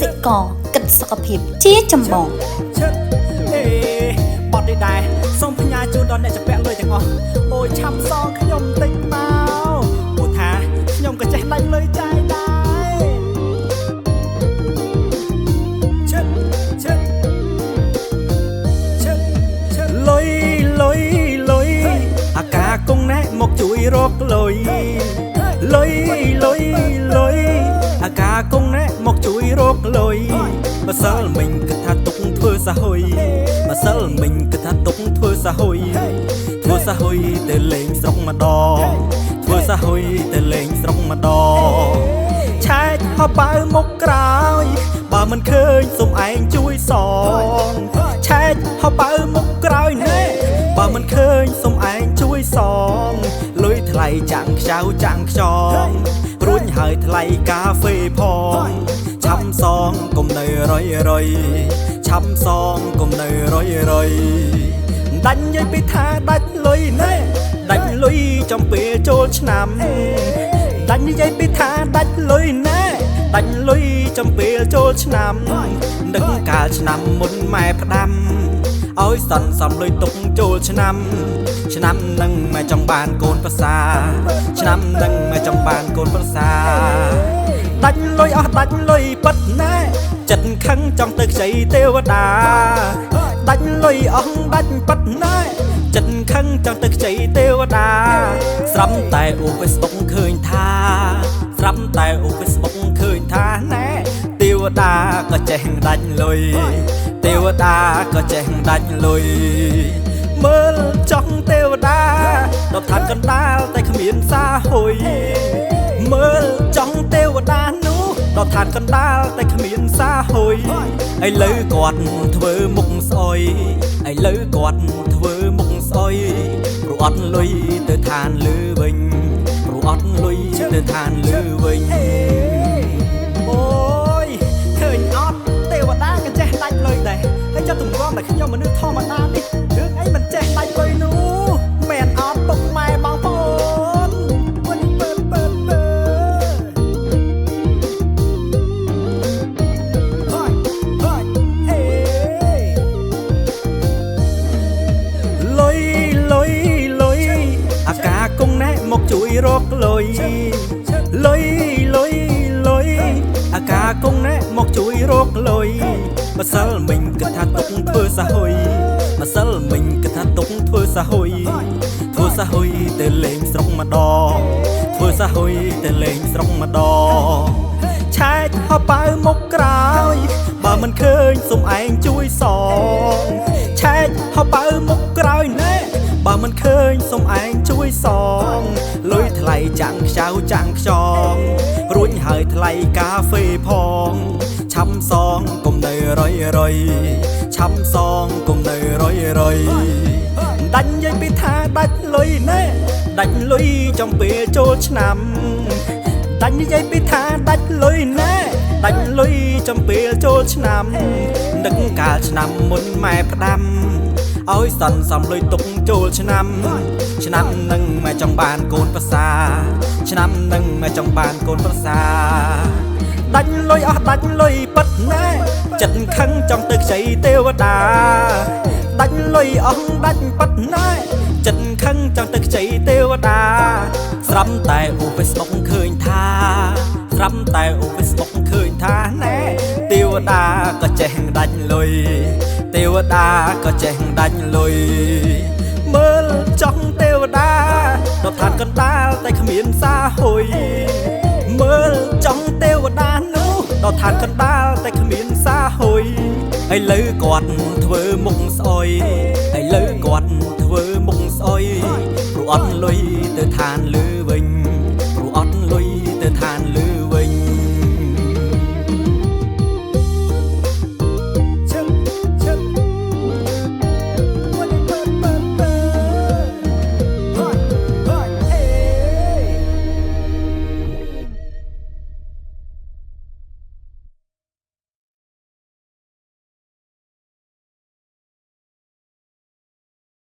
សិកកិត្តសុខភាពជាចម្បងបត់នេះដែរសូមផ្ញើជូនដល់អ្នកចាក់លុយទាំងអស់អូយឆាំសងខ្ញុំតិចមកព្រោះថាខ្ញុំក៏ចេះដាច់លុយចាយដែរឈឹកលុយអាកាគង់ណែមកជួយរកលុយលុយអាកាគង់ណែមកជួយរកលុយម្សិលមិញគិតថាទុកធ្វើសាហុយម្សិលមិញគិតថាទុកធ្វើសាហុយទៅលេងស្រុកម្ដងធ្វើសាហុយទៅលេងស្រុកម្ដងឆែកហោបើមុខក្រោយបើមិនឃើញសុំឯងជួយសងឆែកហោបើមុខក្រោយណែបើមិនឃើញសុំឯងជួយសងលុយថ្លៃចាំងខ្ចៅចាំងខ្យងរួញហើយថ្លៃកាហ្វេផងឆាំសងកុំនៅរយឆាំសងកុំនៅរយដាច់និយាយពីថាដាច់លុយណែដាច់លុយចំពេលចូលឆ្នាំដាច់និយាយពីថាដាច់លុយណែដាច់លុយចំពេលចូលឆ្នាំនឹកកាលឆ្នាំមុនម៉ែផ្ដាំឲ្យសន្សំលុយទុកចូលឆ្នាំនឹងមកចង់បានកូនប្រសាឆ្នាំនឹងមកចង់បានកូនប្រសាដាច់លុយអស់ដាច់លុយប៉ិតណែចិត្តខឹងចង់ទៅខ្ចីទេវតាដាច់លុយអស់ដាច់ប៉ិតណែចិត្តខឹងចង់ទៅខ្ចីទេវតាស្រាប់តែអូ Facebook ឃើញថាស្រាប់តែអូ Facebook ឃើញថាណែទេវតាក៏ចេះដាច់លុយទេវតាក៏ចេះដាច់លុយមើលចង់ទេវតាដល់ឋានកណ្ដាលតែគ្មានសាហុយមើលចង់ទេវតានោះដល់ឋានកណ្ដាលតែគ្មានសាហុយឥឡូវគាត់ធ្វើមុខស្អុយឥឡូវគាត់ធ្វើមុខស្អុយព្រោះអត់លុយទៅឋានលើវិញព្រោះអត់លុយទៅឋានលើវិញអូយឃើញអត់ទេវតាក៏ចេះដាច់លុយដែរហើយចាប់ទម្រាំតែខ្ញុំមនុស្សធម្មតានេះរឿងអីមិនចេះដាច់លុយនោះមែនអត់ពុកម៉ែបងប្អូនវិញពើលុយអាកាគង់ណែមកជួយរកលុយលុយអាកាគង់ណែមកជួយរកលុយម្សិលមិញគិតថាទុកធ្វើសាហុយម្សិលមិញគិតថាទុកធ្វើសាហុយទៅលេងស្រុកម្ដងធ្វើសាហុយទៅលេងស្រុកម្ដងឆែកហោបើមុខក្រោយបើមិនឃើញសុំឯងជួយសងឆែកហោបើមុខក្រោយណែបើមិនឃើញសុំឯងជួយសងលុយថ្លៃចាំងខ្ចៅចាំងខ្យងរួញហើយថ្លៃកាហ្វេផងឆាំសងកុំនៅរយឆាំសងកុំនៅរយដាច់និយាយពីថាដាច់លុយណែដាច់លុយចំពេលចូលឆ្នាំដាច់និយាយពីថាដាច់លុយណែដាច់លុយចំពេលចូលឆ្នាំនឹកកាលឆ្នាំមុនម៉ែផ្ដាំឲ្យសន្សំលុយទុកចូលឆ្នាំនឹងមកចង់បានកូនប្រសាឆ្នាំនឹងមកចង់បានកូនប្រសាដាច់លុយអស់ដាច់លុយប៉ិតណែចិត្តខឹងចង់ទៅខ្ចីទេវតាដាច់លុយអស់ដាច់ប៉ិតណែចិត្តខឹងចង់ទៅខ្ចីទេវតាស្រាប់តែអូ Facebook ឃើញថាស្រាប់តែអូ Facebook ឃើញថាណែទេវតាក៏ចេះដាច់លុយទេវតាក៏ចេះដាច់លុយមើលចង់ទេវតាដល់ឋានកណ្ដាលតែគ្មានសាហុយមើលចង់ទេវតានោះដល់ឋានកណ្ដាលតែគ្មានសាហុយឥឡូវគាត់ធ្វើមុខស្អុយឥឡូវគាត់ធ្វើមុខស្អុយព្រោះអត់លុយទៅឋានលើវិញ